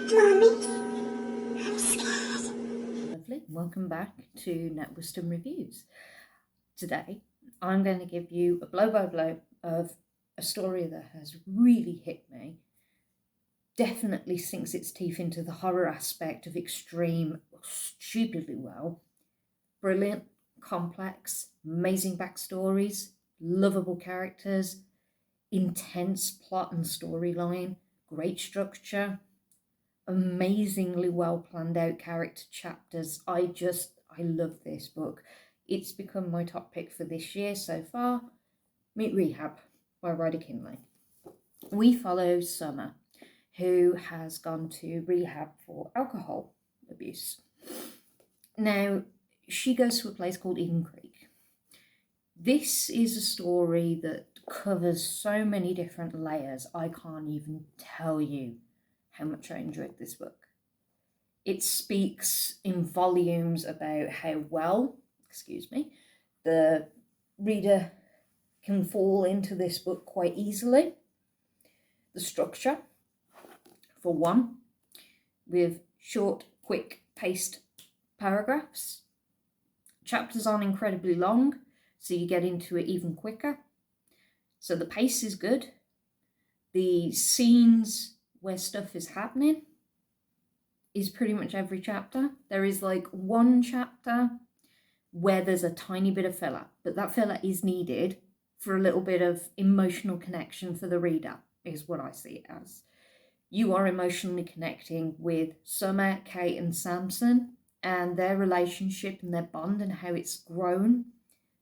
Mommy, I'm scared. Lovely. Welcome back to Net Wisdom Reviews. Today, I'm going to give you a blow-by-blow of a story that has really hit me. Definitely sinks its teeth into the horror aspect of extreme, stupidly well. Brilliant, complex, amazing backstories, lovable characters, intense plot and storyline, great structure, amazingly well planned out character chapters. I love this book. It's become my top pick for this year so far. Meet Rehab by Ryder Kinlay. We follow Summer, who has gone to rehab for alcohol abuse. Now, she goes to a place called Eden Creek. This is a story that covers so many different layers, I can't even tell you how much I enjoyed this book. It speaks in volumes about how well, the reader can fall into this book quite easily. The structure, for one, with short, quick paced paragraphs. Chapters aren't incredibly long, so you get into it even quicker. So the pace is good. The scenes where stuff is happening is pretty much every chapter. There is like one chapter where there's a tiny bit of filler, but that filler is needed for a little bit of emotional connection for the reader, is what I see it as. You are emotionally connecting with Summer, Kate and Samson and their relationship and their bond and how it's grown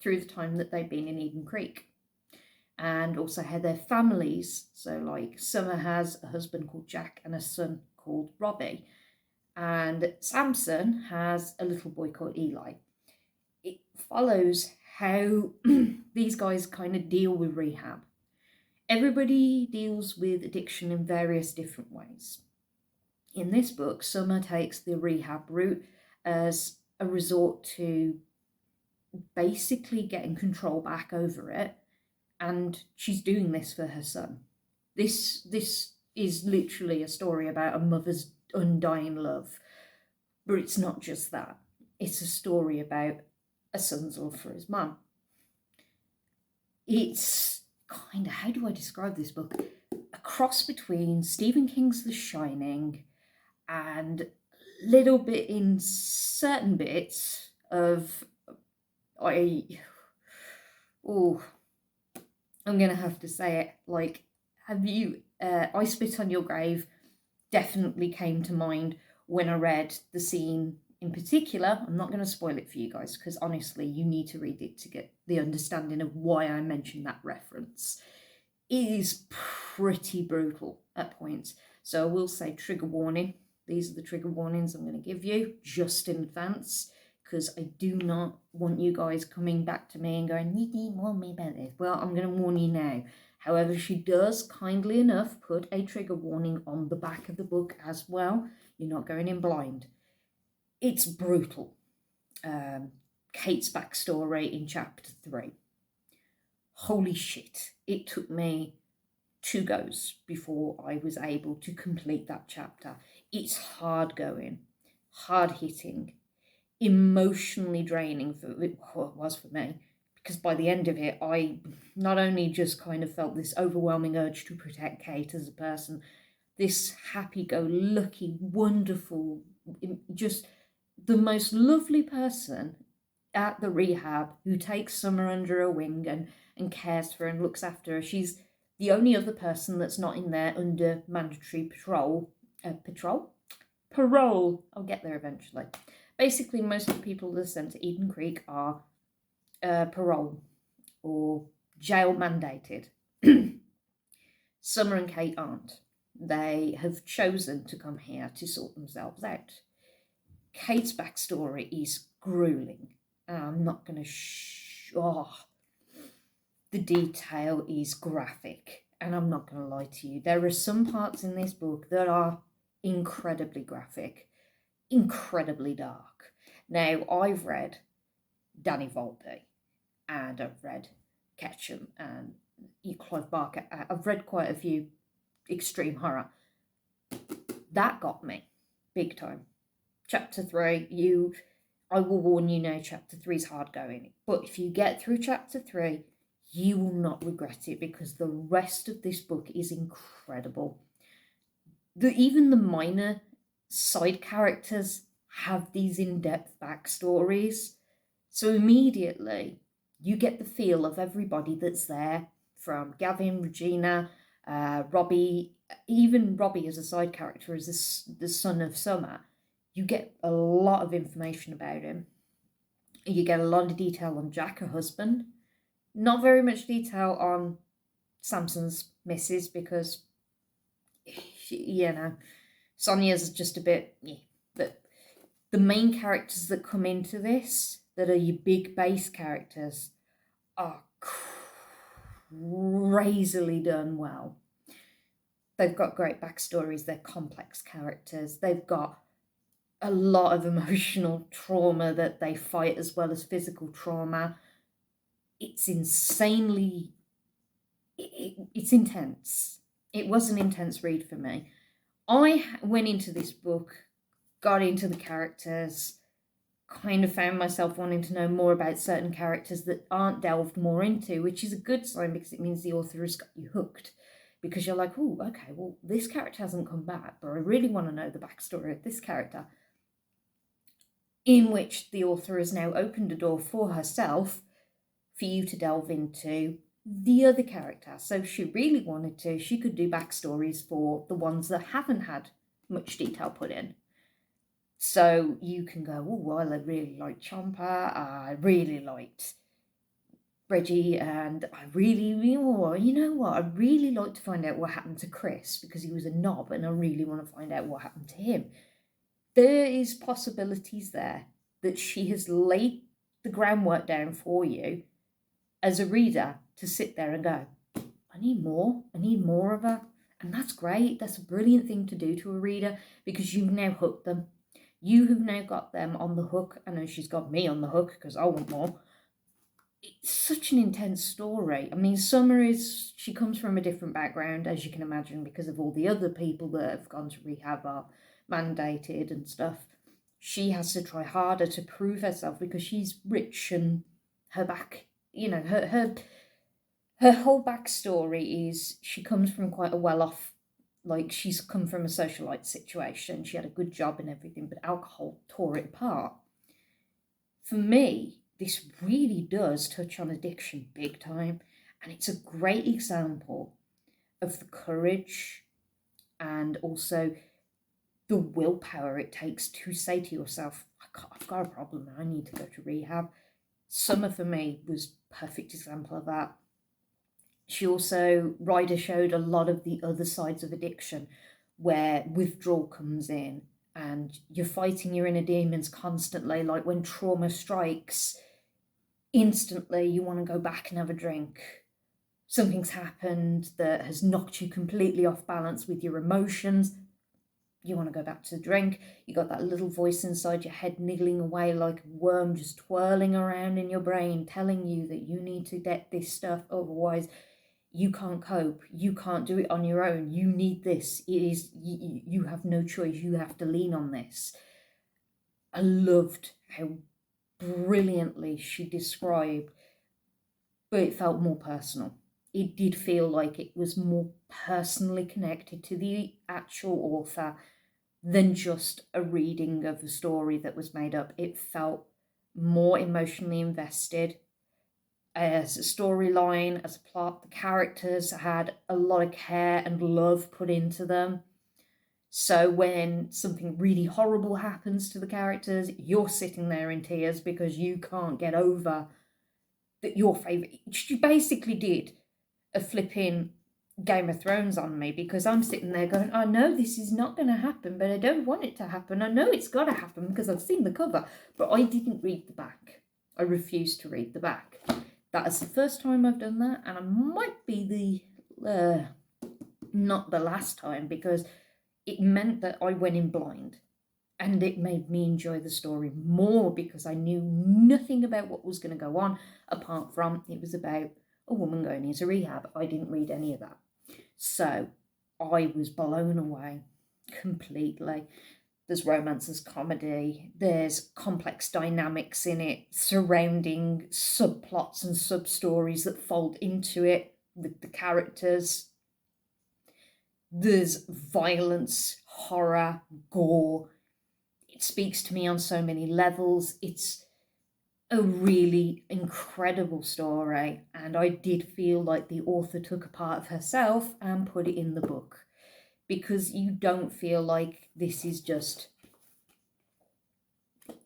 through the time that they've been in Eden Creek. And also how their families, so like Summer has a husband called Jack and a son called Robbie, and Samson has a little boy called Eli. It follows how these guys kind of deal with rehab. Everybody deals with addiction in various different ways. In this book, Summer takes the rehab route as a resort to basically getting control back over it, and she's doing this for her son. This is literally a story about a mother's undying love, but it's not just that. It's a story about a son's love for his mum. It's kind of, how do I describe this book? A cross between Stephen King's The Shining and a little bit in certain bits of I'm gonna have to say it, like, have you I Spit on Your Grave definitely came to mind when I read the scene in particular. I'm not going to spoil it for you guys because honestly you need to read it to get the understanding of why I mentioned that reference. It is pretty brutal at points, so I will say trigger warning. These are the trigger warnings I'm going to give you just in advance, because I do not want you guys coming back to me and going, you didn't warn me about this. Well, I'm going to warn you now. However, she does kindly enough put a trigger warning on the back of the book as well. You're not going in blind. It's brutal. Kate's backstory in chapter 3. Holy shit. It took me 2 goes before I was able to complete that chapter. It's hard going, hard hitting, emotionally draining it was for me, because by the end of it I not only just kind of felt this overwhelming urge to protect Kate as a person, this happy-go-lucky, wonderful, just the most lovely person at the rehab who takes Summer under her wing and cares for her and looks after her. She's the only other person that's not in there under mandatory parole. I'll get there eventually. Basically, most of the people that are sent to Eden Creek are parole or jail mandated. Summer and Kate aren't. They have chosen to come here to sort themselves out. Kate's backstory is grueling. I'm not going to the detail is graphic, and I'm not going to lie to you. There are some parts in this book that are incredibly graphic, incredibly dark. Now, I've read Danny Volpe, and I've read Ketchum and Clive Barker. I've read quite a few extreme horror. that got me big time. Chapter 3, I will warn you now, chapter 3 is hard going. But if you get through chapter 3, you will not regret it, because the rest of this book is incredible. Even the minor side characters have these in-depth backstories. So immediately you get the feel of everybody that's there, from Gavin, Regina, Robbie, even Robbie as a side character, as the son of Summer. You get a lot of information about him. You get a lot of detail on Jack, her husband. Not very much detail on Samson's missus, because, Sonia's just a bit, But the main characters that come into this, that are your big base characters, are crazily done well. They've got great backstories, they're complex characters, they've got a lot of emotional trauma that they fight, as well as physical trauma. It's insanely, it's intense. It was an intense read for me. I went into this book, got into the characters, kind of found myself wanting to know more about certain characters that aren't delved more into, which is a good sign, because it means the author has got you hooked. Because you're like, oh, okay, well, this character hasn't come back, but I really want to know the backstory of this character. In which the author has now opened a door for herself for you to delve into the other character. So if she really wanted to, she could do backstories for the ones that haven't had much detail put in. So you can go, oh, well, I really liked Chomper, I really liked Reggie, and I really, you know what, I'd really like to find out what happened to Chris, because he was a knob, and I really want to find out what happened to him. There is possibilities there that she has laid the groundwork down for you as a reader to sit there and go, I need more of her. And that's great. That's a brilliant thing to do to a reader, because you've now hooked them. You have now got them on the hook. I know she's got me on the hook, because I want more. It's such an intense story. I mean, Summer she comes from a different background, as you can imagine, because of all the other people that have gone to rehab are mandated and stuff. She has to try harder to prove herself, because she's rich, and her back, her whole backstory is she comes from quite a well-off, like, she's come from a socialite situation. She had a good job and everything, but alcohol tore it apart. For me, this really does touch on addiction big time, and it's a great example of the courage and also the willpower it takes to say to yourself, I've got a problem and I need to go to rehab. Summer, for me, was a perfect example of that. She also, Ryder showed a lot of the other sides of addiction, where withdrawal comes in and you're fighting your inner demons constantly. Like, when trauma strikes, instantly you want to go back and have a drink. Something's happened that has knocked you completely off balance with your emotions. You want to go back to the drink. You got that little voice inside your head niggling away like a worm, just twirling around in your brain, telling you that you need to get this stuff, otherwise you can't cope, you can't do it on your own, you need this, it is, you have no choice, you have to lean on this. I loved how brilliantly she described, but it felt more personal. It did feel like it was more personally connected to the actual author than just a reading of a story that was made up. It felt more emotionally invested as a storyline, as a plot. The characters had a lot of care and love put into them. So when something really horrible happens to the characters, you're sitting there in tears because you can't get over that your favourite. She basically did a flipping Game of Thrones on me, because I'm sitting there going, I know this is not going to happen, but I don't want it to happen. I know it's got to happen because I've seen the cover, but I didn't read the back. I refused to read the back. That is the first time I've done that, and it might be the not the last time, because it meant that I went in blind, and it made me enjoy the story more because I knew nothing about what was going to go on, apart from it was about a woman going into rehab. I didn't read any of that. So I was blown away. completely. There's romance, there's comedy, there's complex dynamics in it surrounding subplots and sub-stories that fold into it with the characters. There's violence, horror, gore. It speaks to me on so many levels. It's a really incredible story, and I did feel like the author took a part of herself and put it in the book, because you don't feel like this is just,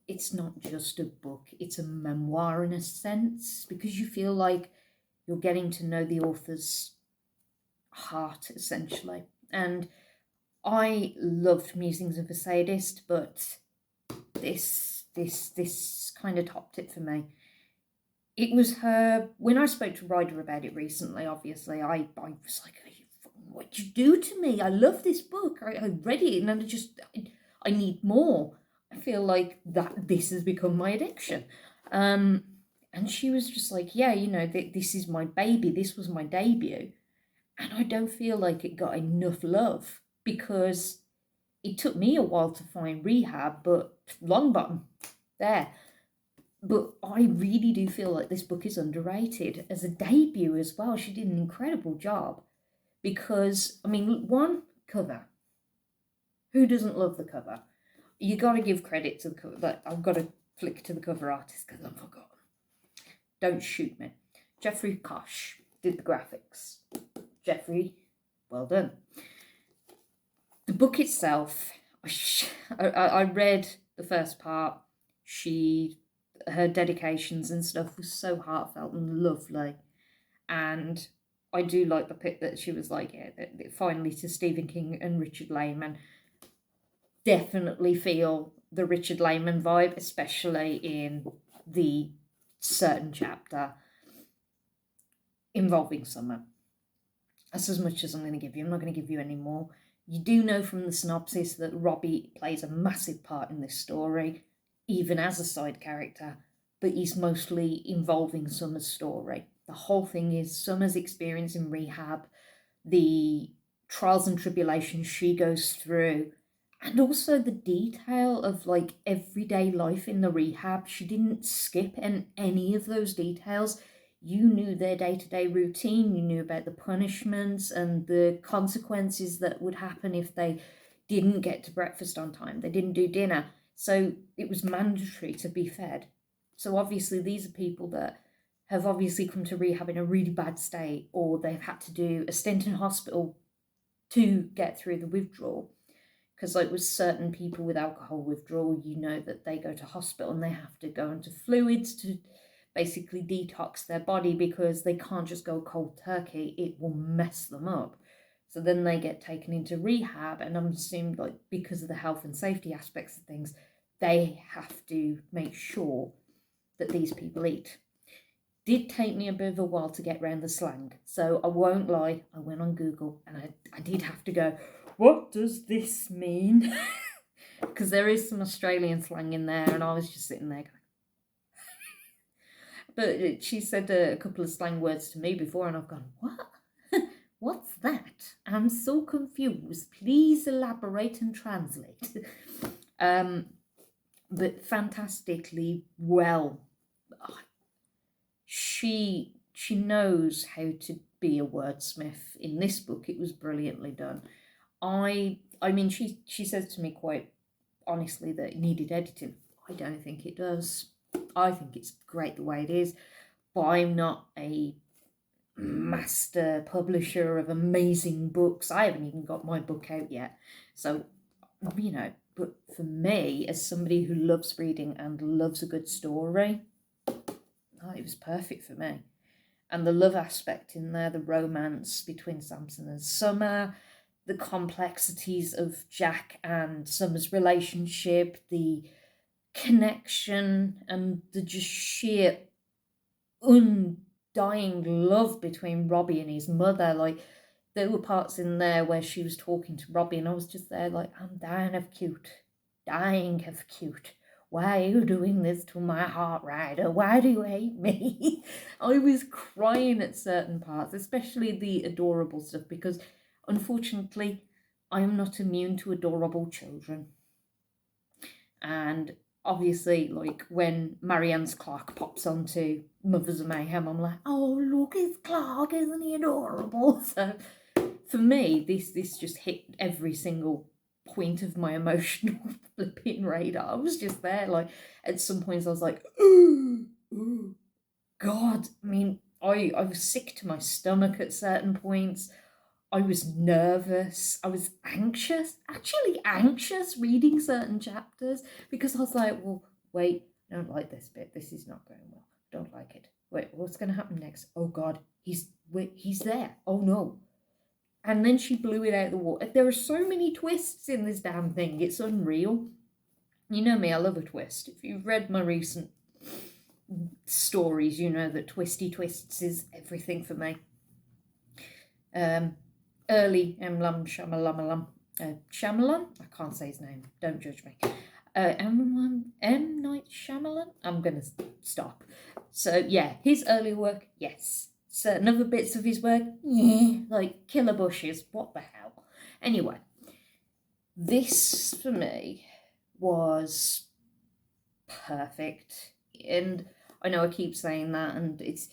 it's not just a book, it's a memoir in a sense, because you feel like you're getting to know the author's heart, essentially. And I loved Musings of a Sadist, but this kind of topped it for me. It was her, when I spoke to Ryder about it recently, obviously, I was like, what'd you do to me? I love this book. I read it and I need more. I feel like that this has become my addiction. And she was just like, yeah, this is my baby. This was my debut. And I don't feel like it got enough love, because it took me a while to find Rehab, but Longbottom, there. But I really do feel like this book is underrated as a debut as well. She did an incredible job, because, I mean, one, cover. Who doesn't love the cover? You got to give credit to the cover. Like, I've got to flick to the cover artist because I've forgotten. Don't shoot me. Jeffrey Kosh did the graphics. Jeffrey, well done. The book itself, I read the first part. Her dedications and stuff was so heartfelt and lovely. And I do like the bit that she was like, yeah, finally to Stephen King and Richard Lehman. Definitely feel the Richard Lehman vibe, especially in the certain chapter involving summer. That's as much as I'm going to give you. I'm not going to give you any more. You do know from the synopsis that Robbie plays a massive part in this story, even as a side character, but he's mostly involving Summer's story. The whole thing is Summer's experience in rehab, the trials and tribulations she goes through, and also the detail of like everyday life in the rehab. She didn't skip any of those details. You knew their day-to-day routine, you knew about the punishments and the consequences that would happen if they didn't get to breakfast on time, they didn't do dinner. So it was mandatory to be fed. So obviously these are people that have obviously come to rehab in a really bad state, or they've had to do a stint in hospital to get through the withdrawal. Because like with certain people with alcohol withdrawal, you know that they go to hospital and they have to go into fluids to basically detox their body, because they can't just go cold turkey, it will mess them up. So then they get taken into rehab, and I'm assuming like because of the health and safety aspects of things, they have to make sure that these people eat. Did take me a bit of a while to get around the slang, so I won't lie, I went on Google and I did have to go, what does this mean? Because there is some Australian slang in there, and I was just sitting there going, but she said a couple of slang words to me before, and I've gone, what? What's that? I'm so confused. Please elaborate and translate. But fantastically well. She knows how to be a wordsmith. In this book, it was brilliantly done. I mean, she says to me quite honestly that it needed editing. I don't think it does. I think it's great the way it is, but I'm not a master publisher of amazing books. I haven't even got my book out yet. So, but for me, as somebody who loves reading and loves a good story, it was perfect for me. And the love aspect in there, the romance between Samson and Summer, the complexities of Jack and Summer's relationship, the connection and the just sheer undying love between Robbie and his mother. Like, there were parts in there where she was talking to Robbie and I was just there like, I'm dying of cute. Why are you doing this to my heart, Ryder? Why do you hate me? I was crying at certain parts, especially the adorable stuff, because unfortunately I am not immune to adorable children. And obviously, like, when Marianne's Clark pops onto Mothers of Mayhem, I'm like, oh, look, it's Clark, isn't he adorable? So for me, this just hit every single point of my emotional flipping radar. I was just there, like, at some points I was like, ooh, ooh, God. I mean, I was sick to my stomach at certain points. I was nervous. I was anxious, actually anxious reading certain chapters, because I was like, well, wait, I don't like this bit. This is not going well. I don't like it. Wait, what's going to happen next? Oh, God, he's there. Oh, no. And then she blew it out of the water. There are so many twists in this damn thing. It's unreal. You know me, I love a twist. If you've read my recent stories, you know that twisty twists is everything for me. Early M. Shyamalan. Shyamalan? I can't say his name. Don't judge me. M. Night Shyamalan? I'm going to stop. So, yeah, his early work, yes. Certain other bits of his work, yeah, like Killer Bushes. What the hell? Anyway, this, for me, was perfect. And I know I keep saying that, and it's...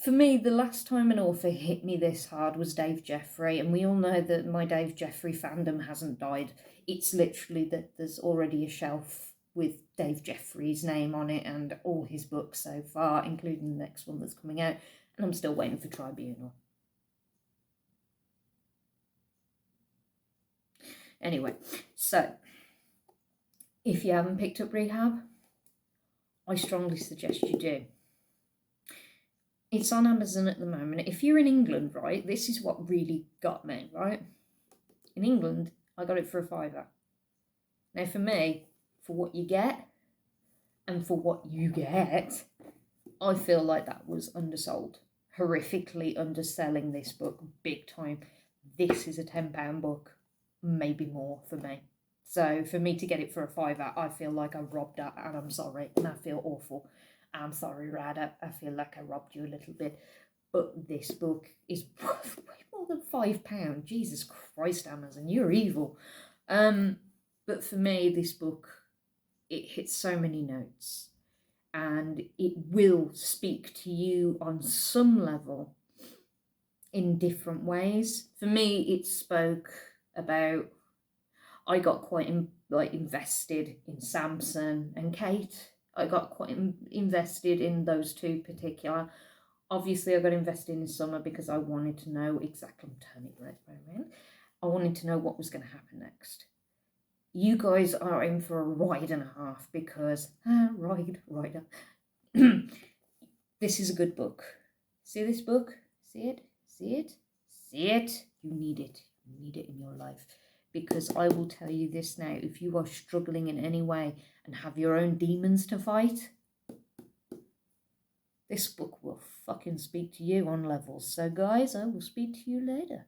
For me, the last time an author hit me this hard was Dave Jeffrey, and we all know that my Dave Jeffrey fandom hasn't died. It's literally that there's already a shelf with Dave Jeffrey's name on it and all his books so far, including the next one that's coming out, and I'm still waiting for Tribunal. Anyway, so if you haven't picked up Rehab, I strongly suggest you do. It's on Amazon at the moment. If you're in England, right, this is what really got me, right? In England, I got it for £5. Now, for me, for what you get, and for what you get, I feel like that was undersold. Horrifically underselling this book big time. This is a £10 book, maybe more for me. So for me to get it for a £5, I feel like I robbed her, and I'm sorry, and I feel awful. I'm sorry, Ryder, I feel like I robbed you a little bit. But this book is worth way more than £5. Jesus Christ, Amazon, you're evil. But for me, this book, it hits so many notes. And it will speak to you on some level in different ways. For me, it spoke about... I got quite invested in Samson and Kate. I got quite invested in those two particular. Obviously, I got invested in Summer because I wanted to know exactly... I'm turning right around. I wanted to know what was going to happen next. You guys are in for a ride and a half because... Ryder. This is a good book. See this book? See it? See it? See it? You need it. You need it in your life. Because I will tell you this now, if you are struggling in any way and have your own demons to fight, this book will fucking speak to you on levels. So guys, I will speak to you later.